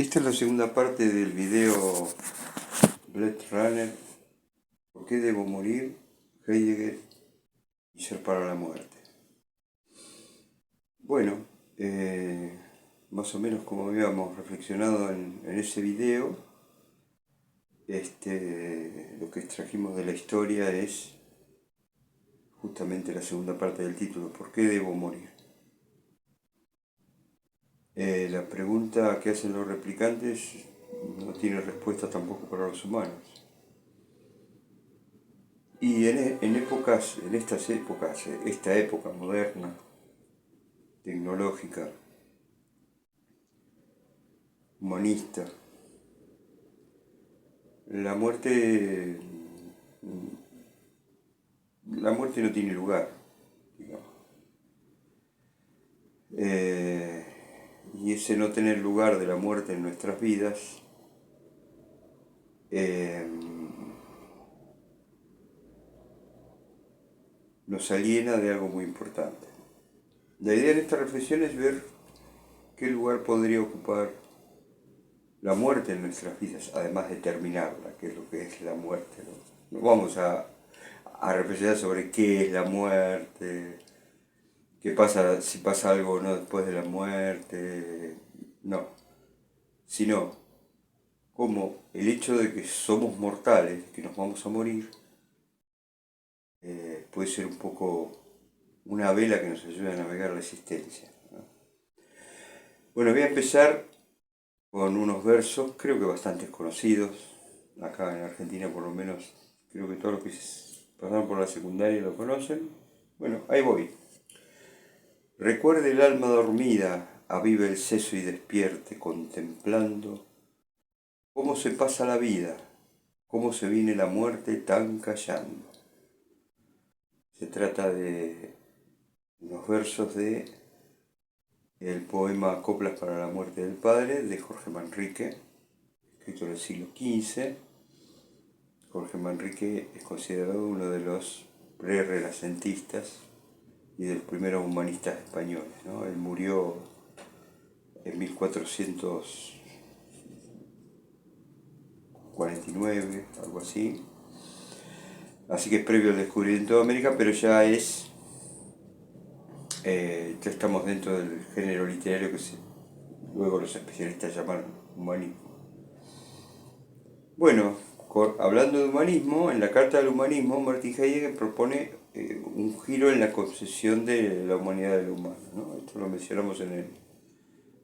Esta es la segunda parte del video Blade Runner. ¿Por qué debo morir? Heidegger y ser para la muerte. Bueno, más o menos como habíamos reflexionado en ese video, lo que extrajimos de la historia es justamente la segunda parte del título, ¿por qué debo morir? La pregunta que hacen los replicantes no tiene respuesta tampoco para los humanos. Y en estas épocas, esta época moderna, tecnológica, humanista, la muerte, la muerte no tiene lugar, digamos. Y ese no tener lugar de la muerte en nuestras vidas nos aliena de algo muy importante. La idea de esta reflexión es ver qué lugar podría ocupar la muerte en nuestras vidas, además de terminarla, que es lo que es la muerte. No vamos a reflexionar sobre qué es la muerte, qué pasa, si pasa algo o no después de la muerte, no, sino como el hecho de que somos mortales, que nos vamos a morir, puede ser un poco una vela que nos ayuda a navegar la existencia, ¿no? Bueno, voy a empezar con unos versos, creo que bastante conocidos, acá en Argentina por lo menos, creo que todos los que pasaron por la secundaria lo conocen. Bueno, ahí voy. Recuerde el alma dormida, avive el seso y despierte, contemplando cómo se pasa la vida, cómo se viene la muerte tan callando. Se trata de unos versos de el poema Coplas para la muerte del padre de Jorge Manrique, escrito en el siglo XV. Jorge Manrique es considerado uno de los pre-renacentistas y de los primeros humanistas españoles, ¿no? Él murió en 1449, algo así. Así que es previo al descubrimiento de América, pero ya ya estamos dentro del género literario que luego los especialistas llaman humanismo. Bueno, hablando de humanismo, en la Carta del Humanismo, Martin Heidegger propone un giro en la concepción de la humanidad del humano, ¿no? Esto lo mencionamos en el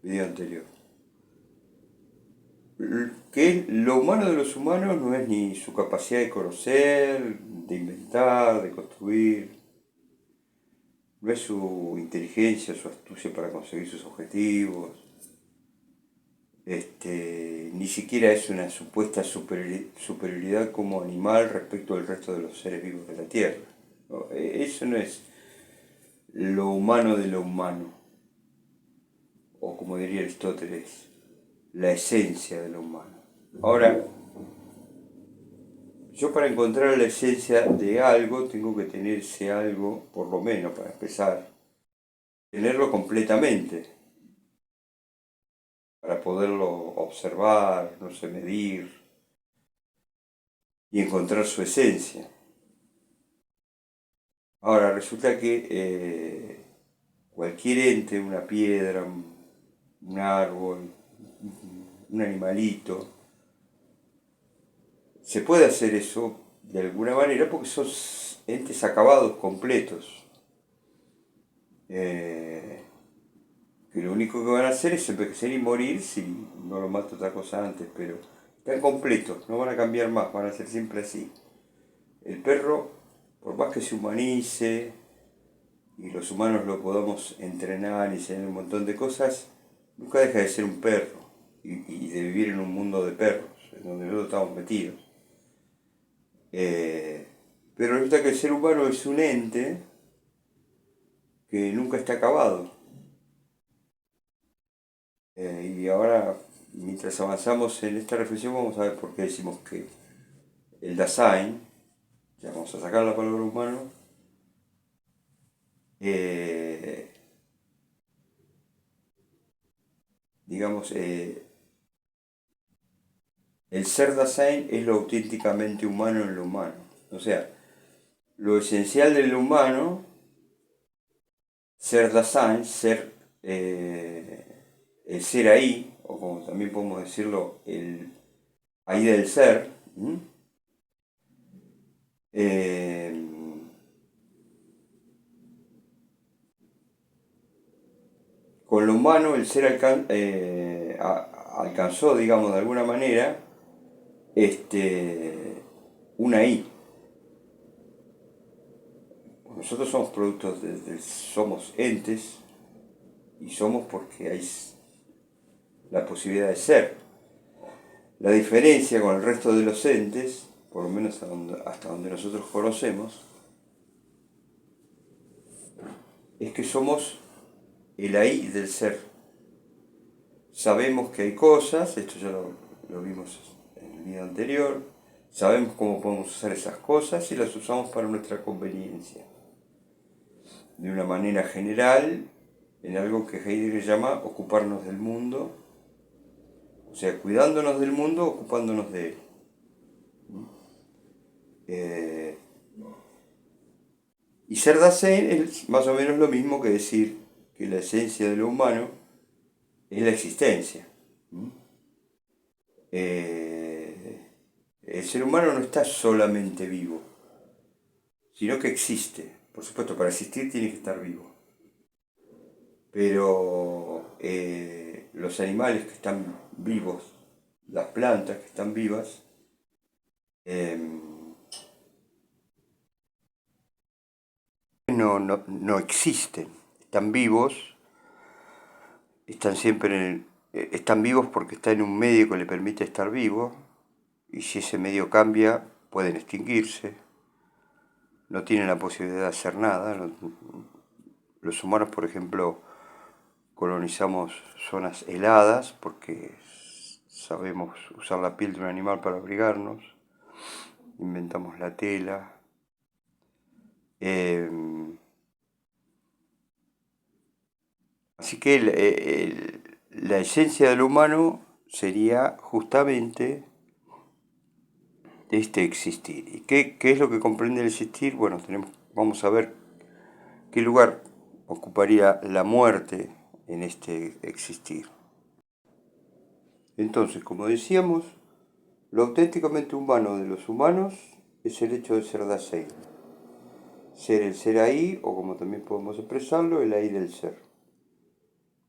video anterior. Que lo humano de los humanos no es ni su capacidad de conocer, de inventar, de construir, no es su inteligencia, su astucia para conseguir sus objetivos, ni siquiera es una supuesta superioridad como animal respecto del resto de los seres vivos de la Tierra, ¿no? Eso no es lo humano de lo humano, o como diría Aristóteles, la esencia de lo humano. Ahora, yo para encontrar la esencia de algo tengo que tener ese algo, por lo menos para empezar, tenerlo completamente, para poderlo observar, no sé, medir y encontrar su esencia. Ahora, resulta que cualquier ente, una piedra, un árbol, un animalito, se puede hacer eso de alguna manera porque son entes acabados, completos, que lo único que van a hacer es envejecer y morir si no lo mata otra cosa antes, pero están completos, no van a cambiar más, van a ser siempre así. El perro, por más que se humanice y los humanos lo podamos entrenar y enseñar un montón de cosas, nunca deja de ser un perro y de vivir en un mundo de perros, en donde nosotros estamos metidos. Pero resulta que el ser humano es un ente que nunca está acabado. Y ahora, mientras avanzamos en esta reflexión, vamos a ver por qué decimos que el Dasein, ya vamos a sacar la palabra humano, digamos, El ser Dasein es lo auténticamente humano en lo humano. O sea, lo esencial del humano, ser Dasein, el ser ahí, o como también podemos decirlo, el ahí del ser, eh, con lo humano el ser alcanzó, digamos, de alguna manera, una I. Nosotros somos productos somos entes y somos porque hay la posibilidad de ser. La diferencia con el resto de los entes, por lo menos hasta donde nosotros conocemos, es que somos el ahí del ser. Sabemos que hay cosas, esto ya lo vimos en el video anterior, sabemos cómo podemos usar esas cosas y las usamos para nuestra conveniencia. De una manera general, en algo que Heidegger llama ocuparnos del mundo, o sea, cuidándonos del mundo, ocupándonos de él. Y ser Dasein es más o menos lo mismo que decir que la esencia de lo humano es la existencia. El ser humano no está solamente vivo, sino que existe. Por supuesto, para existir tiene que estar vivo. Pero los animales que están vivos, las plantas que están vivas, eh, no existen. Están vivos, están siempre están vivos porque están en un medio que le permite estar vivo, y si ese medio cambia, pueden extinguirse. No tienen la posibilidad de hacer nada. Los humanos, por ejemplo, colonizamos zonas heladas porque sabemos usar la piel de un animal para abrigarnos, inventamos la tela. Así que la esencia del humano sería justamente este existir. ¿Y qué es lo que comprende el existir? Bueno, vamos a ver qué lugar ocuparía la muerte en este existir. Entonces, como decíamos, lo auténticamente humano de los humanos es el hecho de ser Dasein. Ser el ser ahí, o como también podemos expresarlo, el ahí del ser.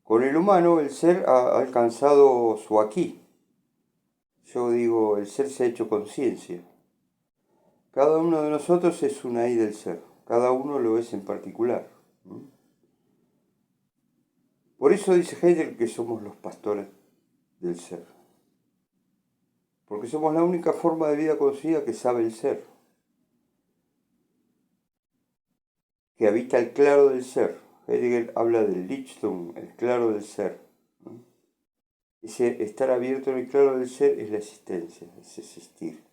Con el humano, el ser ha alcanzado su aquí. Yo digo, el ser se ha hecho conciencia. Cada uno de nosotros es un ahí del ser. Cada uno lo es en particular. Por eso dice Heidegger que somos los pastores del ser. Porque somos la única forma de vida conocida que sabe el ser. Que habita el claro del ser. Heidegger habla del Lichtung, el claro del ser. Ese estar abierto en el claro del ser es la existencia, es existir.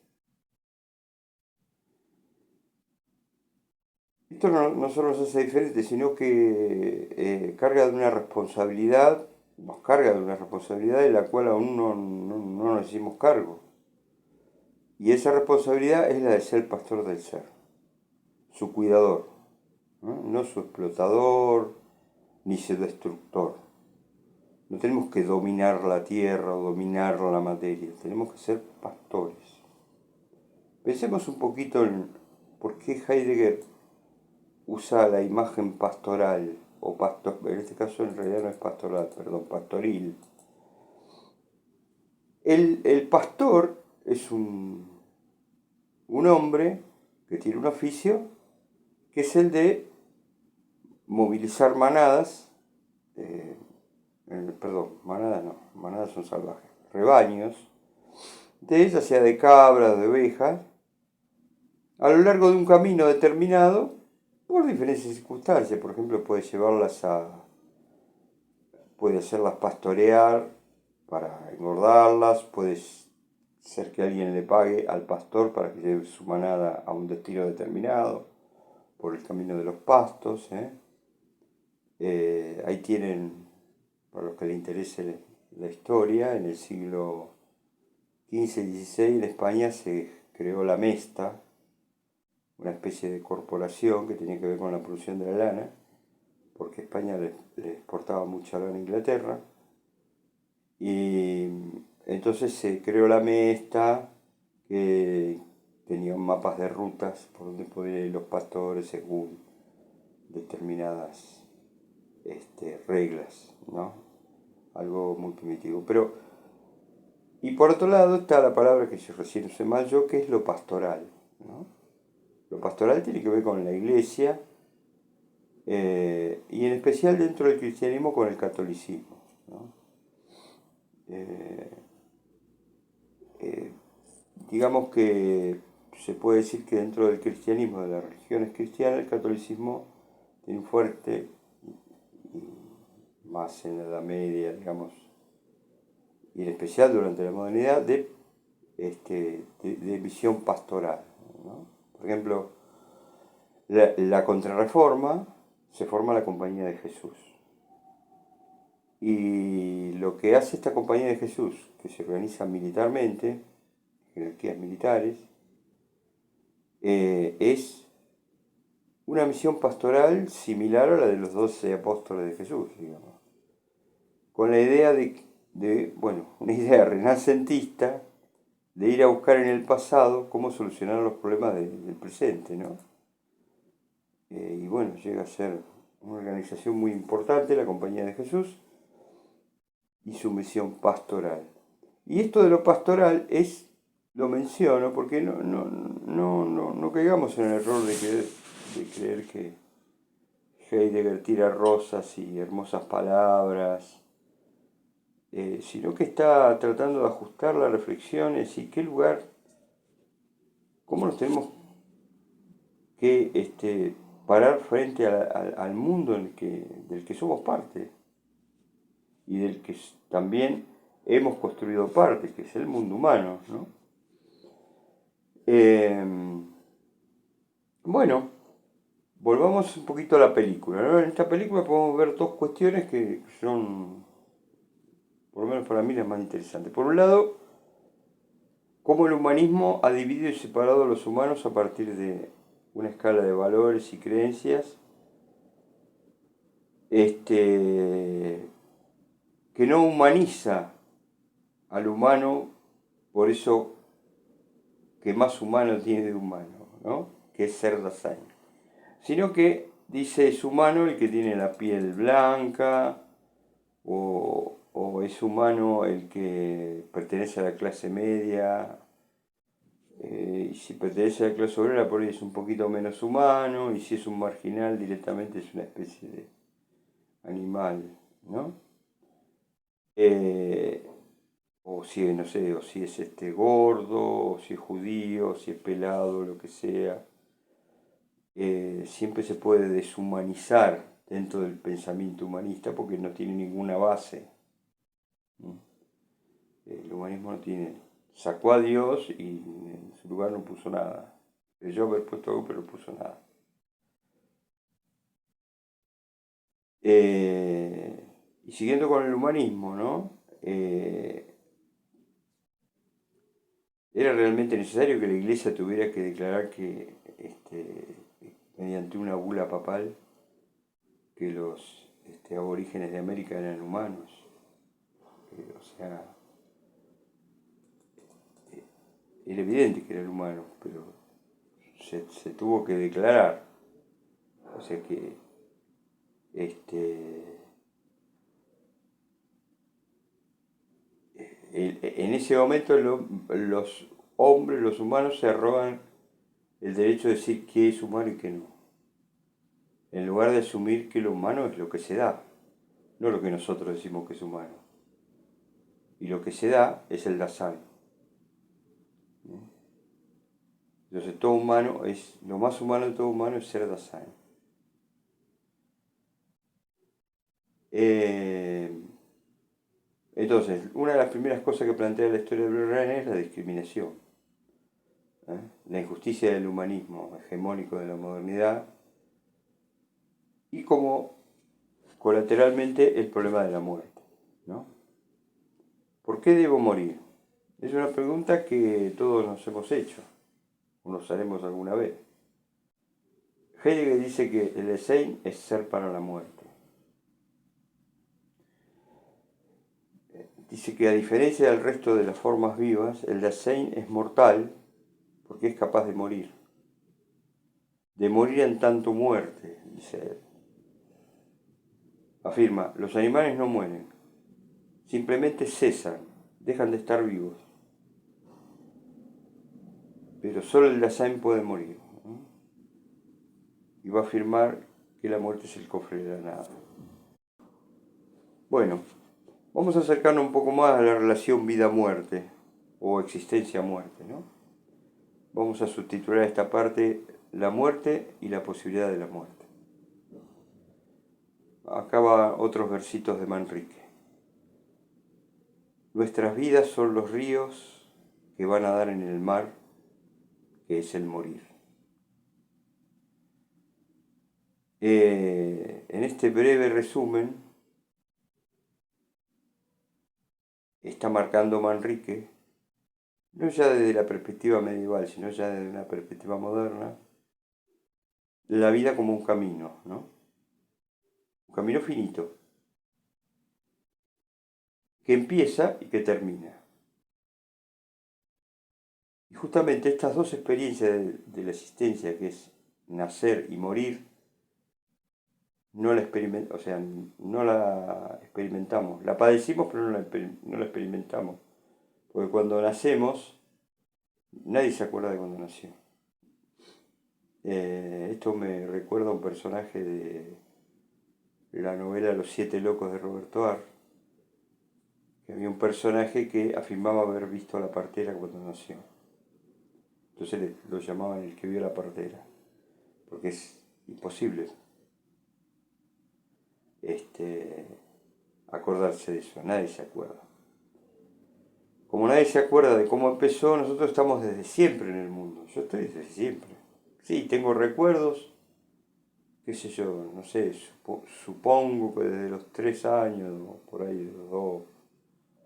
Esto no solo nos hace diferentes, sino que carga de una responsabilidad, nos carga de una responsabilidad de la cual aún no nos hicimos cargo. Y esa responsabilidad es la de ser pastor del ser, su cuidador, no su explotador ni su destructor. No tenemos que dominar la tierra o dominar la materia, tenemos que ser pastores. Pensemos un poquito en por qué Heidegger usa la imagen pastoral, o pastor, en este caso en realidad no es pastoral, perdón, pastoril. El pastor es un hombre que tiene un oficio que es el de movilizar manadas, perdón, manadas no, manadas son salvajes, rebaños, ya sea de cabras, de ovejas, a lo largo de un camino determinado, por diferentes circunstancias. Por ejemplo, puede hacerlas pastorear para engordarlas, puede ser que alguien le pague al pastor para que lleve su manada a un destino determinado, por el camino de los pastos. Ahí tienen, para los que les interese la historia, en el siglo 15 y 16 en España se creó la Mesta, una especie de corporación que tenía que ver con la producción de la lana, porque España le exportaba mucha lana a Inglaterra. Y entonces se creó la Mesta, que tenía mapas de rutas por donde podían ir los pastores según determinadas reglas, ¿no? Algo muy primitivo. Pero, y por otro lado está la palabra que yo recién usé mal yo, que es lo pastoral, ¿no? Lo pastoral tiene que ver con la iglesia, y en especial dentro del cristianismo con el catolicismo, ¿no? Eh, eh, digamos que se puede decir que dentro del cristianismo, de las religiones cristianas, el catolicismo tiene un fuerte, más en la Edad Media, digamos, y en especial durante la modernidad, de visión pastoral, ¿no? Por ejemplo, la Contrarreforma se forma la Compañía de Jesús. Y lo que hace esta Compañía de Jesús, que se organiza militarmente, jerarquías militares, es una misión pastoral similar a la de los 12 apóstoles de Jesús, digamos, con la idea bueno, una idea renacentista de ir a buscar en el pasado cómo solucionar los problemas del presente, ¿no? Y bueno, llega a ser una organización muy importante, la Compañía de Jesús, y su misión pastoral. Y esto de lo pastoral lo menciono porque no caigamos en el error de creer que Heidegger tira rosas y hermosas palabras, sino que está tratando de ajustar las reflexiones y qué lugar, cómo nos tenemos que parar frente al mundo del que somos parte y del que también hemos construido parte, que es el mundo humano, ¿no? Bueno, volvamos un poquito a la película, ¿no? En esta película podemos ver dos cuestiones que son, por lo menos para mí, las más interesantes. Por un lado, cómo el humanismo ha dividido y separado a los humanos a partir de una escala de valores y creencias, que no humaniza al humano, por eso que más humano tiene de humano, ¿no? Que es ser Dasein. Sino que dice es humano el que tiene la piel blanca, o es humano el que pertenece a la clase media, y si pertenece a la clase obrera por ahí es un poquito menos humano, y si es un marginal directamente es una especie de animal, ¿no? O si, no sé, o si es gordo, o si es judío, o si es pelado, lo que sea. Siempre se puede deshumanizar dentro del pensamiento humanista porque no tiene ninguna base. El humanismo no tiene, sacó a Dios y en su lugar no puso nada. Creyó haber puesto algo pero no puso nada. Y siguiendo con el humanismo, ¿no? Era realmente necesario que la Iglesia tuviera que declarar que, mediante una bula papal, que los aborígenes de América eran humanos. O sea, era evidente que eran humanos, pero se tuvo que declarar. O sea que en ese momento los hombres, los humanos, se arrogan el derecho de decir qué es humano y qué no. En lugar de asumir que lo humano es lo que se da, no lo que nosotros decimos que es humano. Y lo que se da es el Dasein. Entonces todo humano lo más humano de todo humano es ser Dasein. Entonces, una de las primeras cosas que plantea la historia de Blade Runner es la discriminación, la injusticia del humanismo hegemónico de la modernidad y como colateralmente el problema de la muerte, ¿no? ¿Por qué debo morir? Es una pregunta que todos nos hemos hecho, o nos haremos alguna vez. Heidegger dice que el Dasein es ser para la muerte. Dice que a diferencia del resto de las formas vivas, el Dasein es mortal porque es capaz de morir. De morir en tanto muerte, dice él. Afirma, los animales no mueren, simplemente cesan, dejan de estar vivos. Pero solo el Dasein puede morir, ¿no? Y va a afirmar que la muerte es el cofre de la nada. Bueno, vamos a acercarnos un poco más a la relación vida-muerte o existencia-muerte, ¿no? Vamos a subtitular esta parte la muerte y la posibilidad de la muerte. Acá va otros versitos de Manrique. Nuestras vidas son los ríos que van a dar en el mar, que es el morir. En este breve resumen está marcando Manrique, no ya desde la perspectiva medieval, sino ya desde una perspectiva moderna, la vida como un camino, ¿no? Un camino finito, que empieza y que termina. Y justamente estas dos experiencias de la existencia, que es nacer y morir, no la experimentamos. La padecimos, pero no la experimentamos. Porque cuando nacemos, nadie se acuerda de cuando nació. Esto me recuerda a un personaje de la novela Los Siete Locos de Roberto Arlt, que había un personaje que afirmaba haber visto a la partera cuando nació. Entonces lo llamaban el que vio la partera, porque es imposible acordarse de eso, nadie se acuerda. Como nadie se acuerda de cómo empezó, nosotros estamos desde siempre en el mundo. Yo estoy desde siempre. Sí, tengo recuerdos, qué sé yo, no sé, supongo que desde los 3 años, o por ahí de los 2,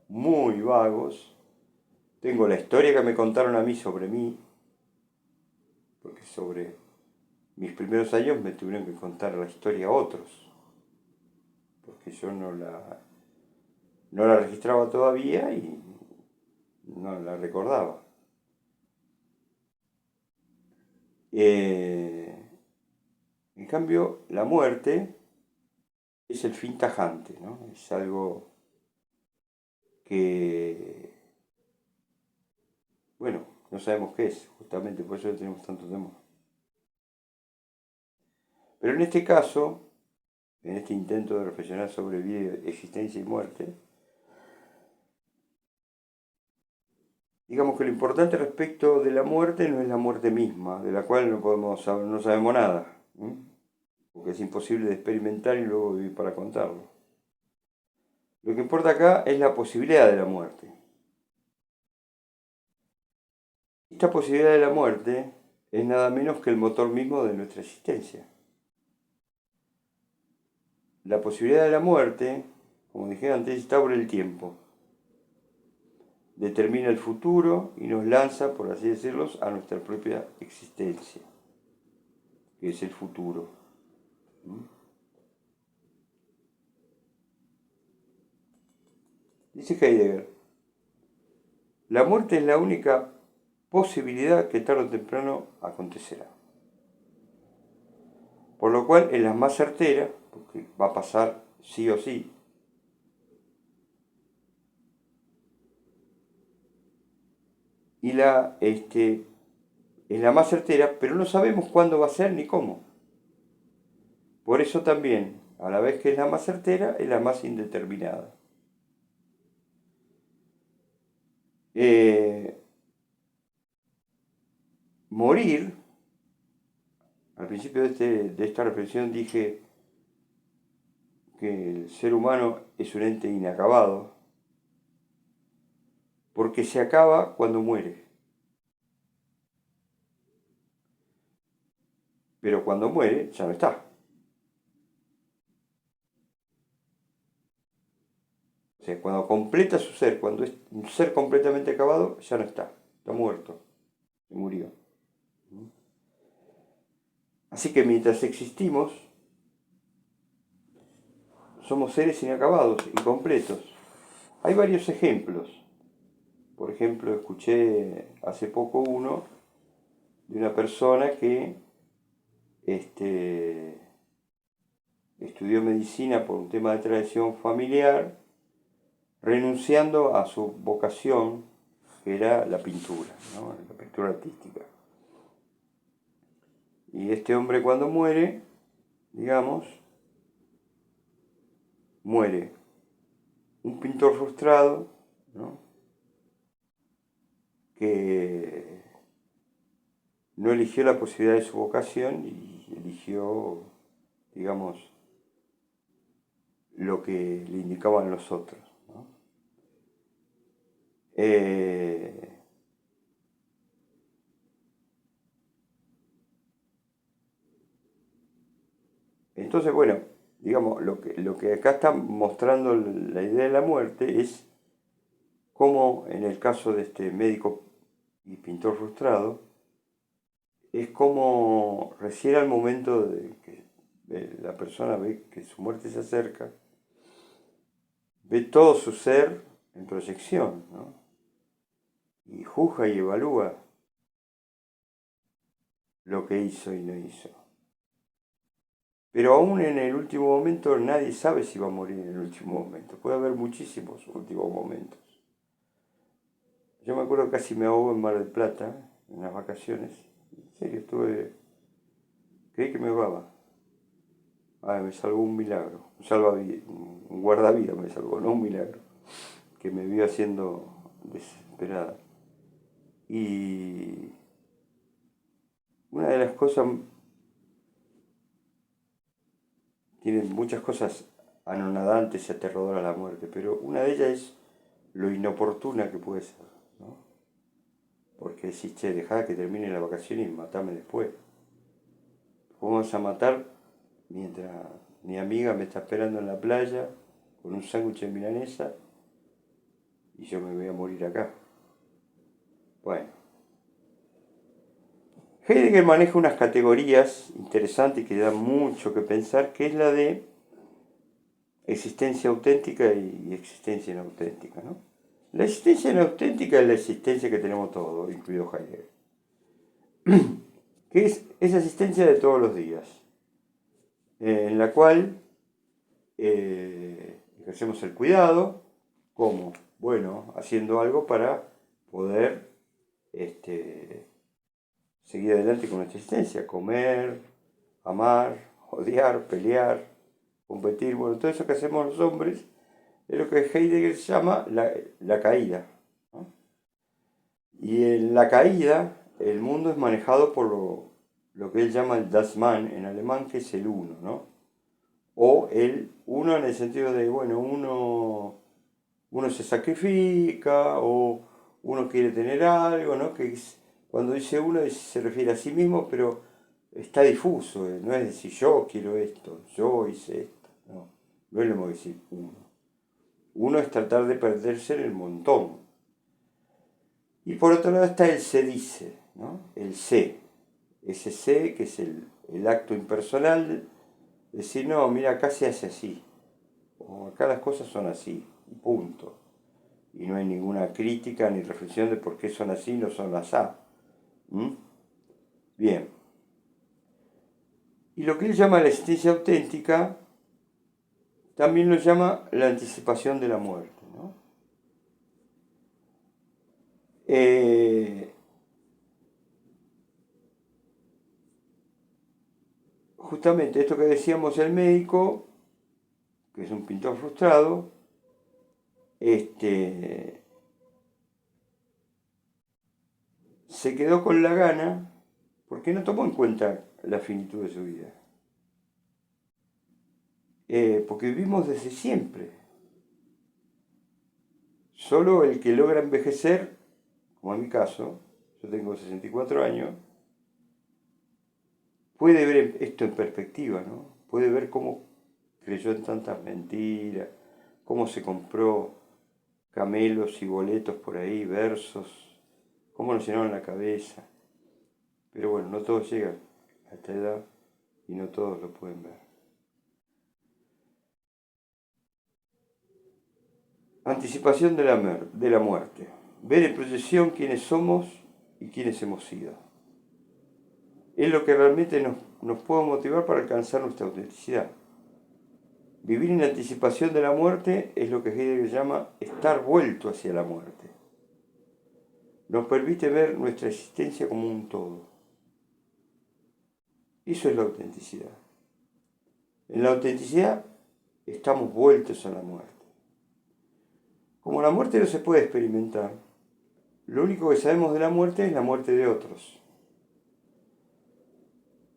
muy vagos. Tengo la historia que me contaron a mí sobre mí, porque sobre mis primeros años me tuvieron que contar la historia a otros, porque yo no la registraba todavía y no la recordaba. En cambio, la muerte es el fin tajante, ¿no? Es algo que, bueno, no sabemos qué es, justamente por eso tenemos tanto temor. Pero en este caso, en este intento de reflexionar sobre vida, existencia y muerte, digamos que lo importante respecto de la muerte no es la muerte misma, de la cual no sabemos nada, ¿eh? Porque es imposible de experimentar y luego vivir para contarlo. Lo que importa acá es la posibilidad de la muerte. Esta posibilidad de la muerte es nada menos que el motor mismo de nuestra existencia. La posibilidad de la muerte, como dije antes, está por el tiempo. Determina el futuro y nos lanza, por así decirlo, a nuestra propia existencia, que es el futuro. Dice Heidegger, la muerte es la única posibilidad que tarde o temprano acontecerá. Por lo cual es la más certera, porque va a pasar sí o sí. Y es la más certera, pero no sabemos cuándo va a ser ni cómo. Por eso también, a la vez que es la más certera, es la más indeterminada. Morir, al principio de esta reflexión dije que el ser humano es un ente inacabado, porque se acaba cuando muere. Pero cuando muere ya no está. O sea, cuando completa su ser, cuando es un ser completamente acabado, ya no está muerto, se murió. Así que mientras existimos, somos seres inacabados, incompletos. Hay varios ejemplos. Por ejemplo, escuché hace poco uno de una persona que estudió medicina por un tema de tradición familiar, renunciando a su vocación, que era la pintura, ¿no? La pintura artística. Y este hombre cuando muere, digamos, muere un pintor frustrado, ¿no? Que no eligió la posibilidad de su vocación y eligió, digamos, lo que le indicaban los otros, ¿no? Entonces, bueno, digamos, lo que acá está mostrando la idea de la muerte es cómo, en el caso de este médico y pintor frustrado, es como recién al momento de que la persona ve que su muerte se acerca, ve todo su ser en proyección, ¿no? Y juzga y evalúa lo que hizo y no hizo. Pero aún en el último momento nadie sabe si va a morir en el último momento. Puede haber muchísimos últimos momentos. Yo me acuerdo que casi me ahogo en Mar del Plata, en las vacaciones. En serio, creí que me ahogaba. Ah, me salvó un milagro. Un guardavidas me salvó, no un milagro. Que me vio haciendo desesperada. Y una de las cosas, tiene muchas cosas anonadantes y aterradoras la muerte, pero una de ellas es lo inoportuna que puede ser, ¿no? Porque decís, che, dejá que termine la vacación y matame después. ¿Cómo vas a matar mientras mi amiga me está esperando en la playa con un sándwich de milanesa y yo me voy a morir acá? Bueno, Heidegger maneja unas categorías interesantes que dan mucho que pensar, que es la de existencia auténtica y existencia inauténtica, ¿no? La existencia inauténtica es la existencia que tenemos todos, incluido Heidegger, que es esa existencia de todos los días, en la cual ejercemos el cuidado, ¿cómo? Bueno, haciendo algo para poder seguir adelante con nuestra existencia, comer, amar, odiar, pelear, competir, bueno, todo eso que hacemos los hombres es lo que Heidegger llama la caída, ¿no? Y en la caída el mundo es manejado por lo que él llama el Das Man en alemán, que es el uno, ¿no? O el uno en el sentido de, bueno, uno se sacrifica o uno quiere tener algo, ¿no? Que cuando dice uno se refiere a sí mismo, pero está difuso, no es decir yo quiero esto, yo hice esto, no es lo mismo decir uno. Uno es tratar de perderse en el montón. Y por otro lado está el se dice, ¿no? El se. Ese se que es el acto impersonal, decir, no, mira, acá se hace así. O acá las cosas son así, y punto. Y no hay ninguna crítica ni reflexión de por qué son así y no son así. Bien. Y lo que él llama la existencia auténtica, también lo llama la anticipación de la muerte, ¿no? Justamente esto que decíamos el médico, que es un pintor frustrado, se quedó con la gana porque no tomó en cuenta la finitud de su vida. Porque vivimos desde siempre. Solo el que logra envejecer, como en mi caso, yo tengo 64 años, puede ver esto en perspectiva, ¿no? Puede ver cómo creyó en tantas mentiras, cómo se compró camelos y boletos por ahí, versos, cómo nos llenaron la cabeza. Pero bueno, no todos llegan a esta edad y no todos lo pueden ver. Anticipación de la muerte. Ver en proyección quiénes somos y quiénes hemos sido. Es lo que realmente nos puede motivar para alcanzar nuestra autenticidad. Vivir en anticipación de la muerte es lo que Heidegger llama estar vuelto hacia la muerte. Nos permite ver nuestra existencia como un todo. Eso es la autenticidad. En la autenticidad estamos vueltos a la muerte. Como la muerte no se puede experimentar, lo único que sabemos de la muerte es la muerte de otros.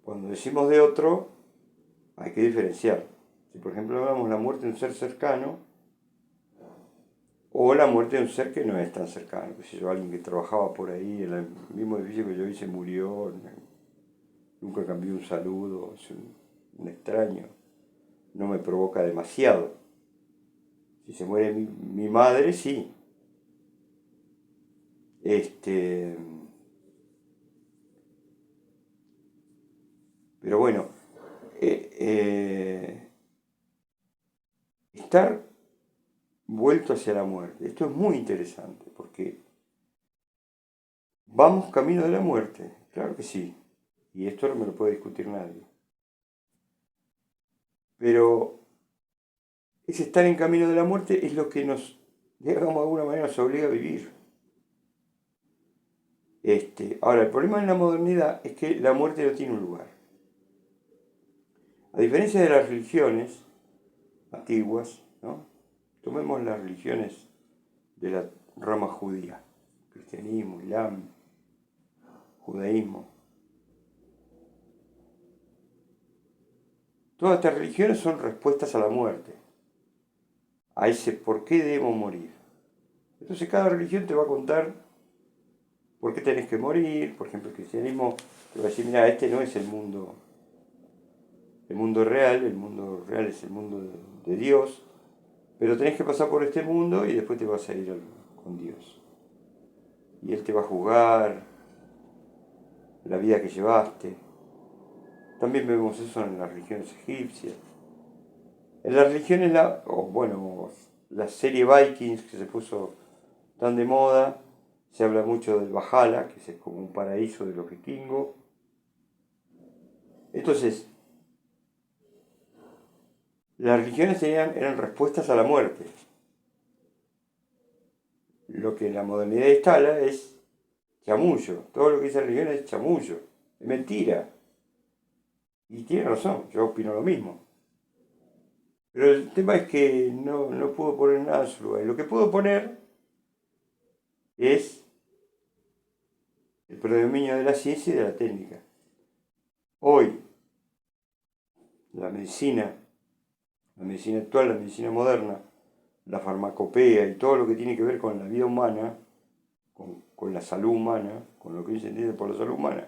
Cuando decimos de otro, hay que diferenciar. Si por ejemplo hablamos de la muerte de un ser cercano, o la muerte de un ser que no es tan cercano, que si yo, alguien que trabajaba por ahí en el mismo edificio que yo hice murió, nunca cambió un saludo, es un extraño, no me provoca demasiado. Si se muere mi madre, sí. Pero bueno, estar vuelto hacia la muerte. Esto es muy interesante porque vamos camino de la muerte, claro que sí. Y esto no me lo puede discutir nadie. Pero ese estar en camino de la muerte es lo que nos, digamos, de alguna manera nos obliga a vivir. Ahora, el problema en la modernidad es que la muerte no tiene un lugar. A diferencia de las religiones antiguas, ¿no? Tomemos las religiones de la rama judía, cristianismo, islam, judaísmo. Todas estas religiones son respuestas a la muerte, a ese por qué debemos morir. Entonces cada religión te va a contar por qué tenés que morir. Por ejemplo, el cristianismo te va a decir, mira, este no es el mundo real es el mundo de Dios, pero tenés que pasar por este mundo y después te vas a ir con Dios. Y Él te va a juzgar la vida que llevaste. También vemos eso en las religiones egipcias. En las religiones, la serie Vikings que se puso tan de moda, se habla mucho del Valhalla, que es como un paraíso de los vikingos. Entonces, las religiones eran respuestas a la muerte. Lo que la modernidad instala es chamullo. Todo lo que dice la religión es chamullo. Es mentira. Y tiene razón, yo opino lo mismo. Pero el tema es que no puedo poner nada en su lugar. Y lo que puedo poner es el predominio de la ciencia y de la técnica. Hoy, la medicina actual, la medicina moderna, la farmacopea y todo lo que tiene que ver con la vida humana, con la salud humana, con lo que hoy se entiende por la salud humana,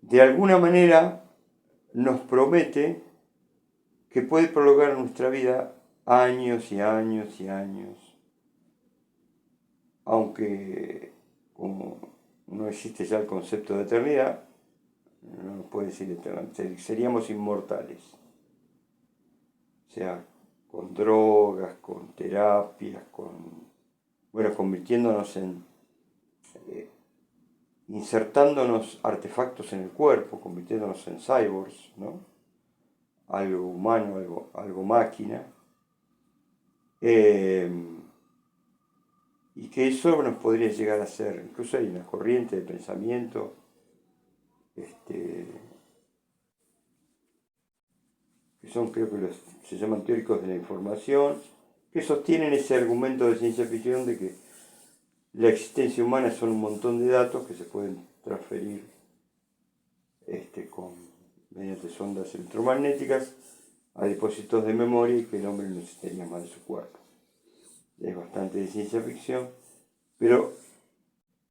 de alguna manera nos promete que puede prolongar nuestra vida años y años y años, aunque como no existe ya el concepto de eternidad, no nos puede decir eternamente, seríamos inmortales. O sea, con drogas, con terapias, convirtiéndonos insertándonos artefactos en el cuerpo, convirtiéndonos en cyborgs, ¿no? Algo humano, algo máquina. Y que eso nos podría llegar a ser, incluso hay una corriente de pensamiento que son, creo que se llaman teóricos de la información, que sostienen ese argumento de ciencia ficción de que la existencia humana son un montón de datos que se pueden transferir mediante sondas electromagnéticas a depósitos de memoria y que el hombre no necesitaría más de su cuerpo. Es bastante de ciencia ficción, pero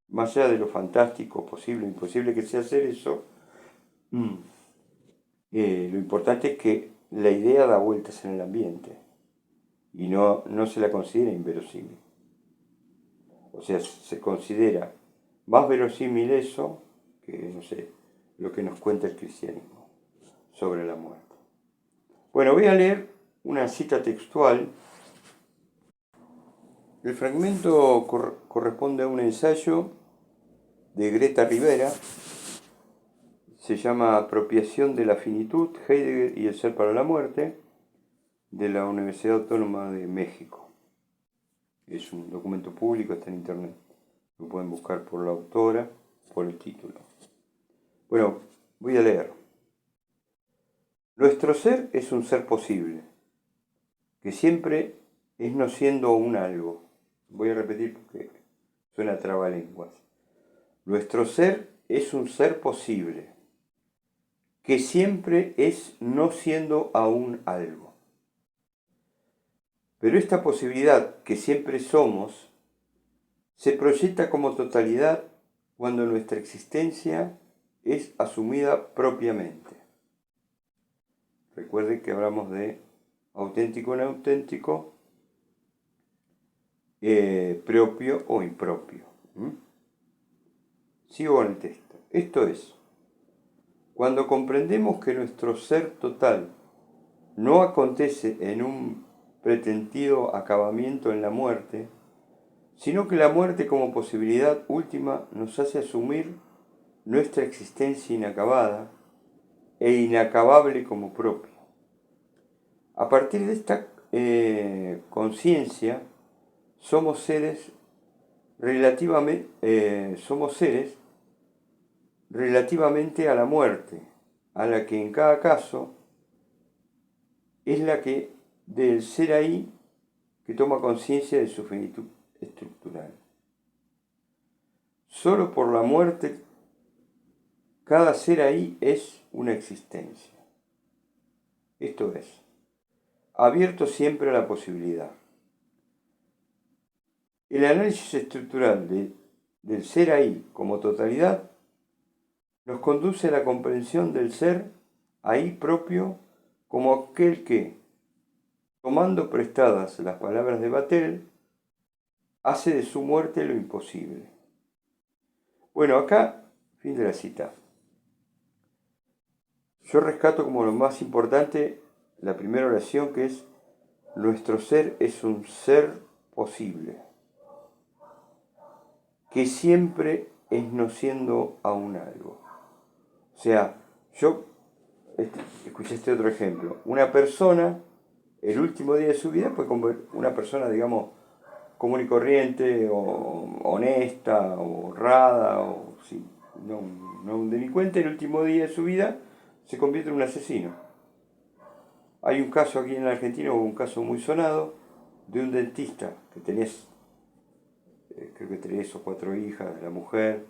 más allá de lo fantástico, posible, imposible que sea hacer eso, lo importante es que la idea da vueltas en el ambiente. y no se la considera inverosímil. O sea, se considera más verosímil eso que, no sé, lo que nos cuenta el cristianismo sobre la muerte. Bueno, voy a leer una cita textual. El fragmento corresponde a un ensayo de Greta Rivera. Se llama Apropiación de la finitud, Heidegger y el ser para la muerte, de la Universidad Autónoma de México. Es un documento público, está en internet. Lo pueden buscar por la autora, por el título. Bueno, voy a leer. Nuestro ser es un ser posible, que siempre es no siendo un algo. Voy a repetir porque suena trabalenguas. Nuestro ser es un ser posible, que siempre es no siendo aún algo. Pero esta posibilidad que siempre somos se proyecta como totalidad cuando nuestra existencia es asumida propiamente. Recuerden que hablamos de auténtico en auténtico, propio o impropio. Sigo con el texto. Esto es, cuando comprendemos que nuestro ser total no acontece en un pretendido acabamiento en la muerte, sino que la muerte como posibilidad última nos hace asumir nuestra existencia inacabada e inacabable como propia. A partir de esta conciencia, somos seres relativamente a la muerte, a la que en cada caso es la que del ser ahí que toma conciencia de su finitud estructural. Solo por la muerte cada ser ahí es una existencia. Esto es, abierto siempre a la posibilidad. El análisis estructural del ser ahí como totalidad nos conduce a la comprensión del ser ahí propio como aquel que, tomando prestadas las palabras de Vattel, hace de su muerte lo imposible. Bueno, acá, fin de la cita. Yo rescato como lo más importante la primera oración, que es: nuestro ser es un ser posible, que siempre es no siendo aún algo. O sea, yo escuché este otro ejemplo. Una persona, el último día de su vida, fue como una persona, digamos, común y corriente, o honesta, o honrada, o sí, no un delincuente, el último día de su vida se convierte en un asesino. Hay un caso aquí en la Argentina, hubo un caso muy sonado, de un dentista que tenía, creo que 3 o 4 hijas de la mujer.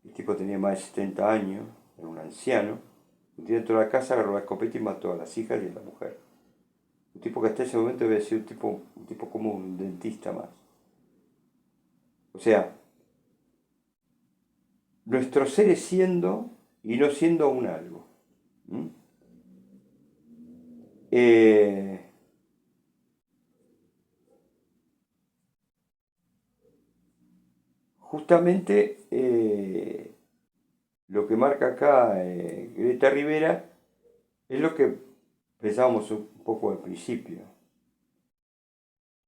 El tipo tenía más de 70 años, era un anciano. Un día entró a la casa, agarró la escopeta y mató a las hijas y a la mujer. Un tipo que hasta ese momento había sido un tipo como un dentista más. O sea, nuestro ser es siendo y no siendo aún algo. Justamente lo que marca acá Greta Rivera es lo que pensábamos un poco al principio.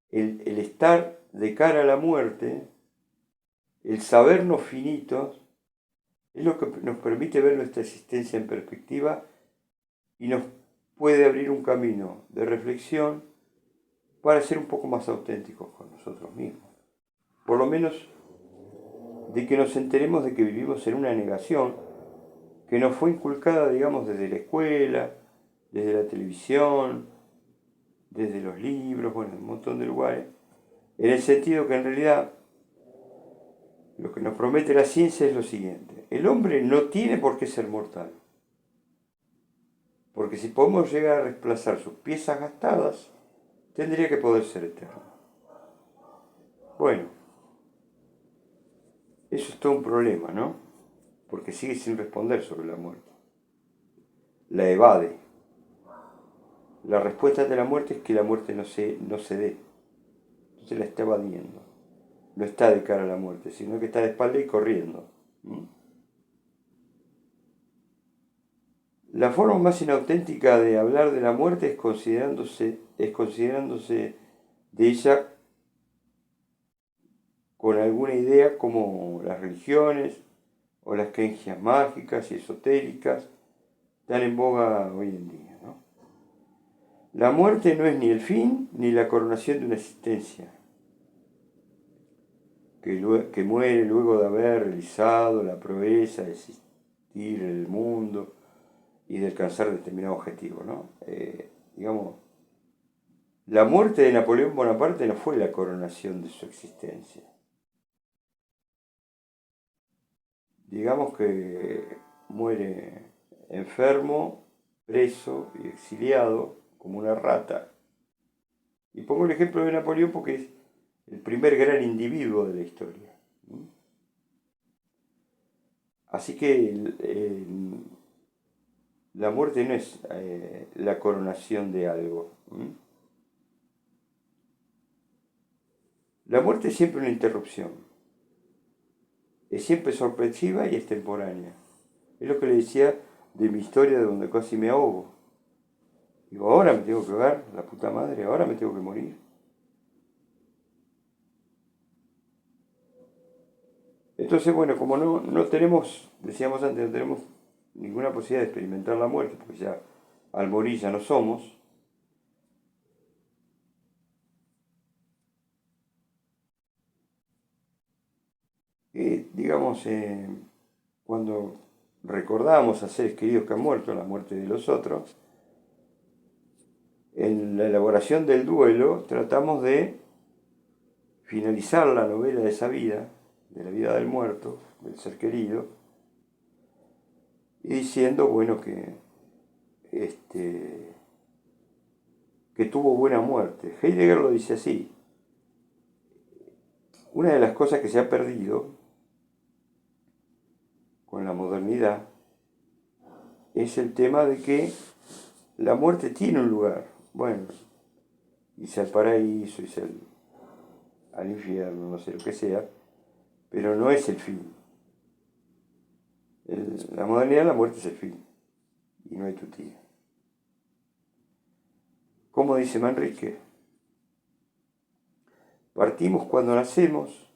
El estar de cara a la muerte, el sabernos finitos, es lo que nos permite ver nuestra existencia en perspectiva y nos puede abrir un camino de reflexión para ser un poco más auténticos con nosotros mismos. Por lo menos de que nos enteremos de que vivimos en una negación que nos fue inculcada, digamos, desde la escuela, desde la televisión, desde los libros, bueno, en un montón de lugares, en el sentido que en realidad lo que nos promete la ciencia es lo siguiente: el hombre no tiene por qué ser mortal, porque si podemos llegar a reemplazar sus piezas gastadas, tendría que poder ser eterno. Bueno, eso es todo un problema, ¿no? Porque sigue sin responder sobre la muerte. La evade. la respuesta de la muerte es que la muerte no se dé. Entonces la está evadiendo. No está de cara a la muerte, sino que está de espalda y corriendo. ¿Mm? La forma más inauténtica de hablar de la muerte es considerándose de ella con alguna idea como las religiones o las creencias mágicas y esotéricas están en boga hoy en día, ¿no? La muerte no es ni el fin ni la coronación de una existencia que muere luego de haber realizado la proeza de existir en el mundo y de alcanzar determinado objetivo, ¿no? Digamos, la muerte de Napoleón Bonaparte no fue la coronación de su existencia. Digamos que muere enfermo, preso y exiliado como una rata. Y pongo el ejemplo de Napoleón porque es el primer gran individuo de la historia. Así que la muerte no es la coronación de algo. La muerte es siempre una interrupción. Es siempre sorpresiva y extemporánea. Es lo que le decía de mi historia de donde casi me ahogo. Digo, ahora me tengo que ver, la puta madre, ahora me tengo que morir. Entonces, bueno, como no tenemos, decíamos antes, no tenemos ninguna posibilidad de experimentar la muerte, porque ya al morir ya no somos, digamos, cuando recordamos a seres queridos que han muerto, la muerte de los otros, en la elaboración del duelo tratamos de finalizar la novela de esa vida, de la vida del muerto, del ser querido, y diciendo, bueno, que tuvo buena muerte. Heidegger lo dice así. Una de las cosas que se ha perdido con la modernidad es el tema de que la muerte tiene un lugar. Bueno, irse al paraíso, irse al infierno, no sé lo que sea, pero no es el fin. La modernidad, la muerte es el fin, y no hay tutía. Como dice Manrique, partimos cuando nacemos,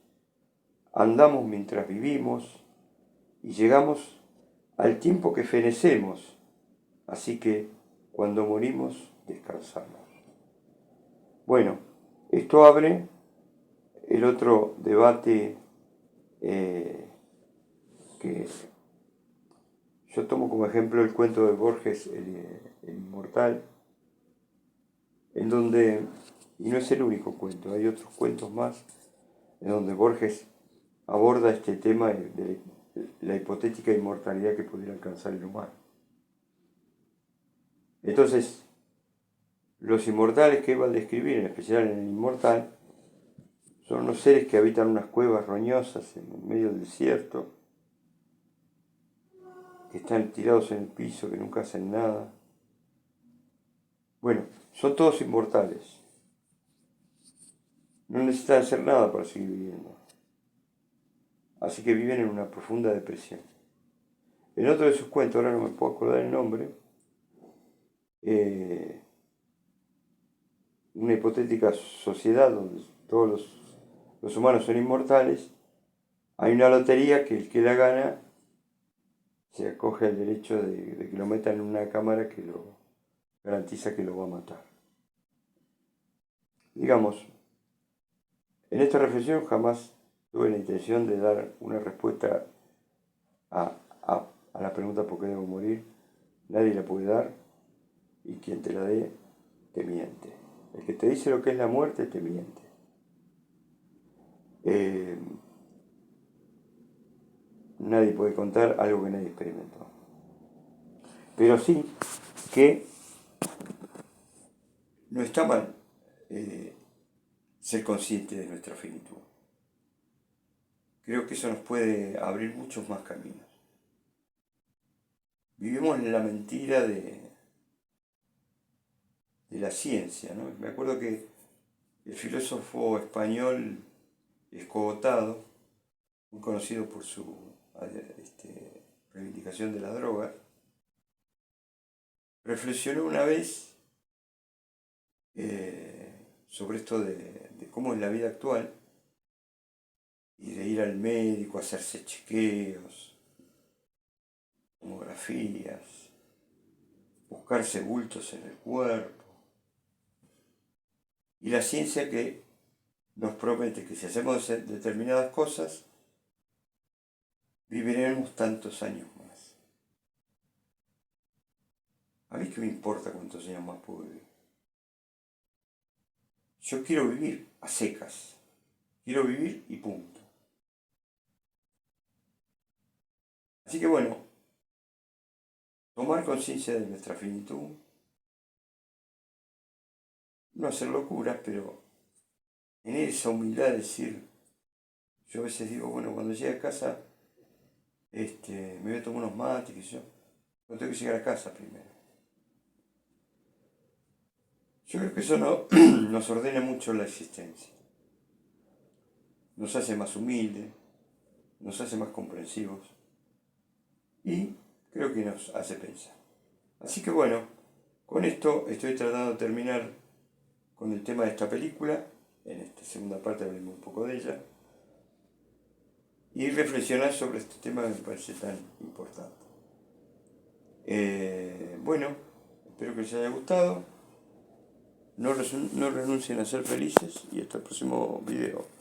andamos mientras vivimos y llegamos al tiempo que fenecemos, así que cuando morimos descansamos. Bueno, esto abre el otro debate que yo tomo como ejemplo el cuento de Borges, el Inmortal, en donde, y no es el único cuento, hay otros cuentos más, en donde Borges aborda este tema de la hipotética inmortalidad que pudiera alcanzar el humano. Entonces, los inmortales que él va a describir, en especial en el Inmortal, son unos seres que habitan unas cuevas roñosas en medio del desierto, que están tirados en el piso, que nunca hacen nada. Bueno, son todos inmortales. No necesitan hacer nada para seguir viviendo. Así que viven en una profunda depresión. En otro de sus cuentos, ahora no me puedo acordar el nombre, una hipotética sociedad donde todos los humanos son inmortales, hay una lotería que el que la gana se acoge al derecho de que lo metan en una cámara que lo garantiza que lo va a matar. Digamos, en esta reflexión jamás tuve la intención de dar una respuesta a, a la pregunta ¿por qué debo morir? Nadie la puede dar y quien te la dé te miente. El que te dice lo que es la muerte te miente. Nadie puede contar algo que nadie experimentó. Pero sí que no está mal ser consciente de nuestra finitud. Creo que eso nos puede abrir muchos más caminos. Vivimos en la mentira de la ciencia, ¿no? Me acuerdo que el filósofo español Escogotado, muy conocido por su reivindicación de la droga, reflexionó una vez sobre esto de cómo es la vida actual y de ir al médico, hacerse chequeos, tomografías, buscarse bultos en el cuerpo. Y la ciencia que nos promete que si hacemos determinadas cosas, viviremos tantos años más. A mí qué me importa cuántos años más puedo vivir. Yo quiero vivir a secas. Quiero vivir y punto. Así que bueno, tomar conciencia de nuestra finitud, no hacer locuras, pero tener esa humildad de decir, yo a veces digo, bueno, cuando llegue a casa, me voy a tomar unos mates, que yo, no tengo que llegar a casa primero. Yo creo que eso nos ordena mucho la existencia. Nos hace más humildes, nos hace más comprensivos y creo que nos hace pensar. Así que bueno, con esto estoy tratando de terminar con el tema de esta película. En esta segunda parte hablemos un poco de ella y reflexionar sobre este tema que me parece tan importante. Bueno, espero que les haya gustado. No renuncien a ser felices y hasta el próximo video.